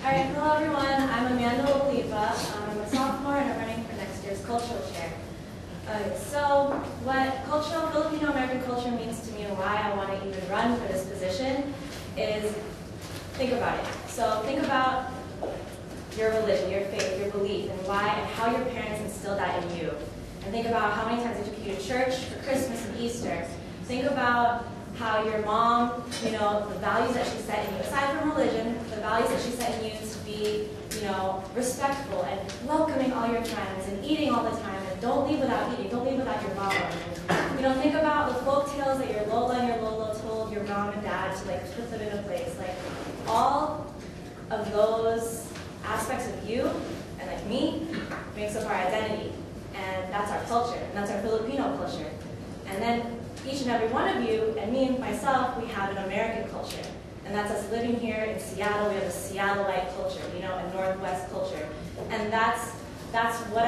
Alright, hello everyone. I'm Olivia. I'm a sophomore and I'm running for next year's cultural chair. So what Filipino-American culture means to me and why I want to even run for this position is, think about it. So think about your religion, your faith, your belief, and why and how your parents instilled that in you. And think about how many times they took you to church for Christmas and Easter. Think about how your mom, the values that she set in you, aside from religion, the values that she set in you to be, respectful and welcoming all your friends and eating all the time and don't leave without eating, don't leave without your mama. Think about the folk tales that your Lola and your Lolo told your mom and dad to put them in a place. All of those aspects of you and me makes up our identity. And that's our culture, and that's our Filipino culture. And then each and every one of you, and me and myself, we have an American culture. And that's us living here in Seattle. We have a Seattleite culture, a Northwest culture. And that's what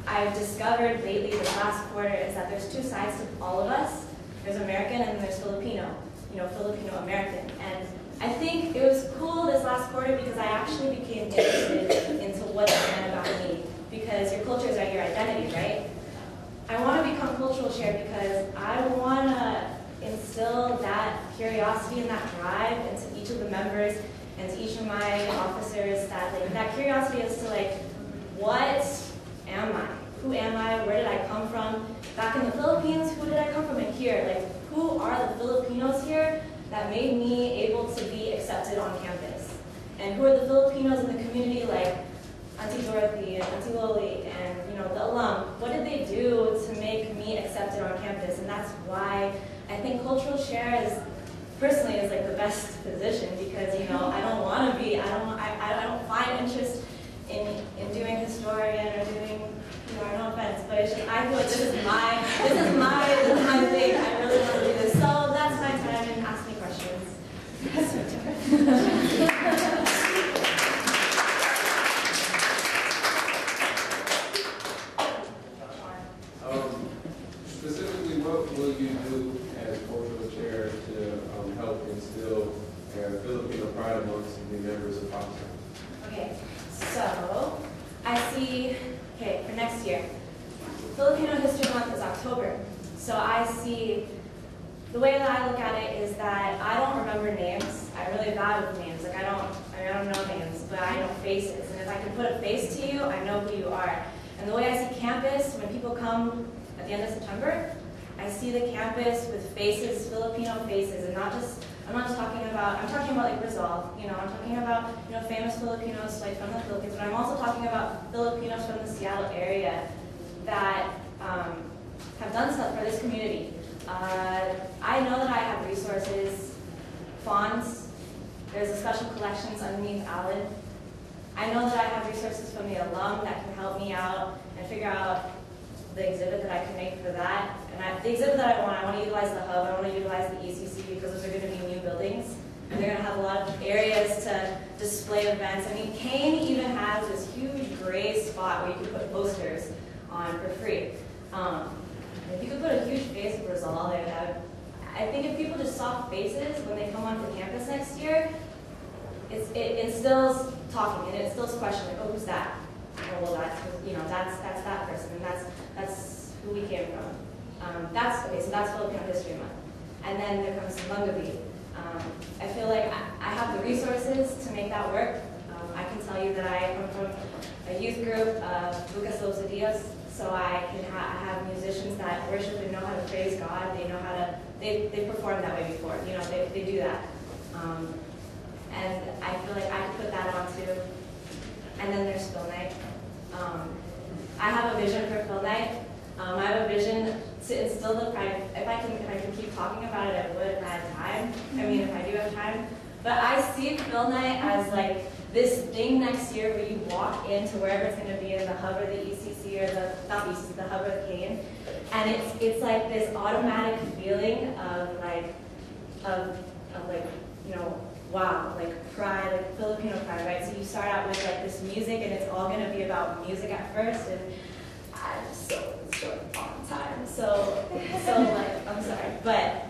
I've discovered lately this last quarter is that there's two sides to all of us. There's American and there's Filipino, Filipino-American. And I think it was cool this last quarter because I actually became interested into what it meant about me. Because your cultures are your identity, right? I want to become cultural chair because I want to instill that curiosity and that drive into each of the members and to each of my officers that curiosity as to what am I? Who am I? Where did I come from? Back in the Philippines, who did I come from? And here, who are the Filipinos here that made me able to be accepted on campus? And who are the Filipinos in the community Auntie Dorothy and Auntie Loli and the alum? What did they do to make me accepted on campus? And that's why I think cultural chair is personally the best position because I don't want to be I don't find interest in doing historian or doing no offense, but it's just I feel like this is my thing. I really want to do this. So that's my time and ask me questions. Specifically, what will you do as cultural chair to help instill Filipino pride amongst the members of FASA? Okay, so I see, for next year, Filipino History Month is October. So I see, the way that I look at it is that I don't remember names. I'm really bad with names. I don't know names, but I know faces. And if I can put a face to you, I know who you are. And the way I see campus, when people come at the end of September, I see the campus with faces, Filipino faces, and I'm not just talking about, I'm talking about Rizal, I'm talking about, famous Filipinos from the Philippines, but I'm also talking about Filipinos from the Seattle area that have done stuff for this community. I know that I have resources, fonts, there's a special collections underneath Allen. I know that I have resources from the alum that can help me out and figure out the exhibit that I can make for that. And the exhibit that I want to utilize the hub, I want to utilize the ECC because those are going to be new buildings. And they're going to have a lot of areas to display events. I mean, Kane even has this huge gray spot where you can put posters on for free. If you could put a huge face of Rizal there, I think if people just saw faces when they come onto campus next year, it instills talking and it instills questioning. Oh, who's that? Oh, well, that's that person, and that's who we came from. So that's Filipino History Month, and then there comes Mungabi. I feel like I have the resources to make that work. I can tell you that I come from a youth group of Lucas Los Dias, so I have musicians that worship and know how to praise God. They know how to they performed that way before. They do that. And I feel like I could put that on too. And then there's Phil Night. I have a vision for Phil Night. I have a vision to instill the pride. If I can keep talking about it, I would if I had time. If I do have time. But I see Phil Night as this thing next year where you walk into wherever it's going to be in the hub or the ECC or not the ECC, the hub or the Kane, and it's like this automatic feeling of wow, pride, Filipino pride, right? So you start out with this music, and it's all going to be about music at first, and I'm so short on time, so I'm sorry, but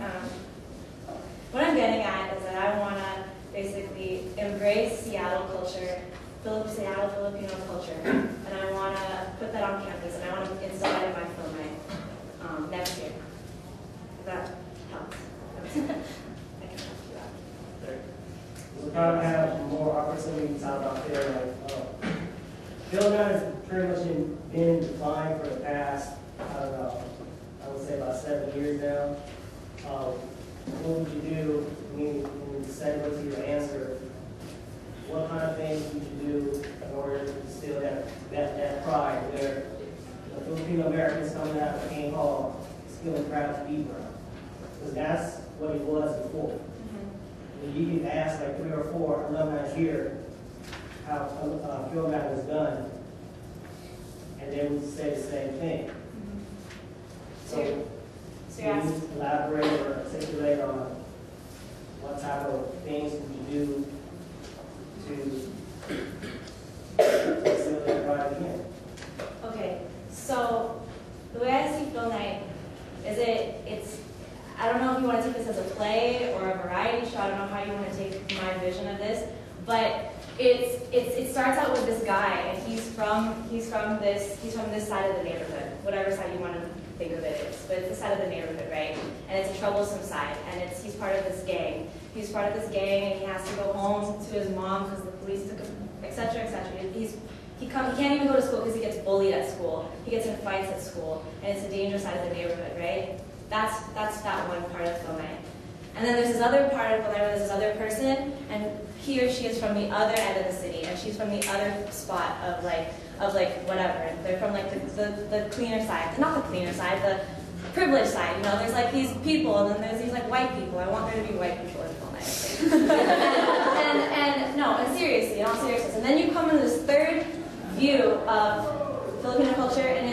what I'm getting at is that I want to basically embrace Seattle culture. Seattle Filipino culture, and I want to put that on campus, and I want to instill that in my film night next year. If that helps. I can help you out. We'll probably have more opportunity to talk about film night. Film night has pretty much been defined for the past, I don't know, I would say about 7 years now. What would you do when you segue to your answer? What kind of things would you do in order to instill that pride where the Filipino Americans coming out of King Hall is feeling proud to be brown? Because that's what it was before. When you get asked like 3 or 4 alumni here how film night was done, and they would say the same thing. So can you elaborate or articulate on what type of things would you do to instill that pride again? Okay, so the way I see film night is it's I don't know if you want to take this as a play or a variety show. I don't know how you want to take my vision of this, but it starts out with this guy, and he's from this side of the neighborhood, whatever side you want to think of it is, but it's the side of the neighborhood, right? And it's a troublesome side, and he's part of this gang. He's part of this gang, and he has to go home to his mom because the police took him, etc., etc. He can't even go to school because he gets bullied at school. He gets in fights at school, and it's a dangerous side of the neighborhood, right? That's that one part of film night. And then there's this other part of film night where there's this other person, and he or she is from the other end of the city, and she's from the other spot of like whatever. And they're from like the cleaner side, not the cleaner side, the privileged side. You know, there's like these people, and then there's these like white people. I want there to be white people in film night. and seriously, in all seriousness. And then you come into this third view of Filipino culture, and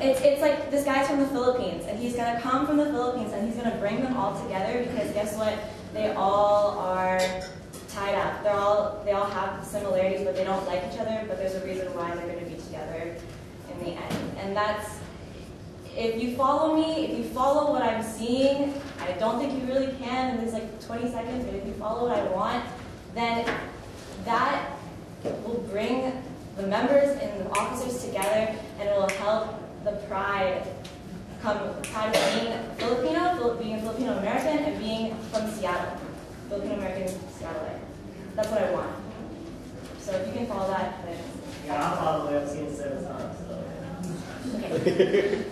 it's like this guy's from the Philippines, and he's gonna come from the Philippines, and he's gonna bring them all together because guess what? They all are tied up. They all have similarities, but they don't like each other. But there's a reason why they're gonna be together in the end. And that's, if you follow me, if you follow what I'm seeing, I don't think you really can in these like 20 seconds. But if you follow what I want, then that will bring the members and the officers together, and it will help the pride of being Filipino, being a Filipino American, and being from Seattle, Filipino American Seattle. That's what I want. So if you can follow that, then Yeah, I'll follow it. I've seen it 7 times. So. Okay.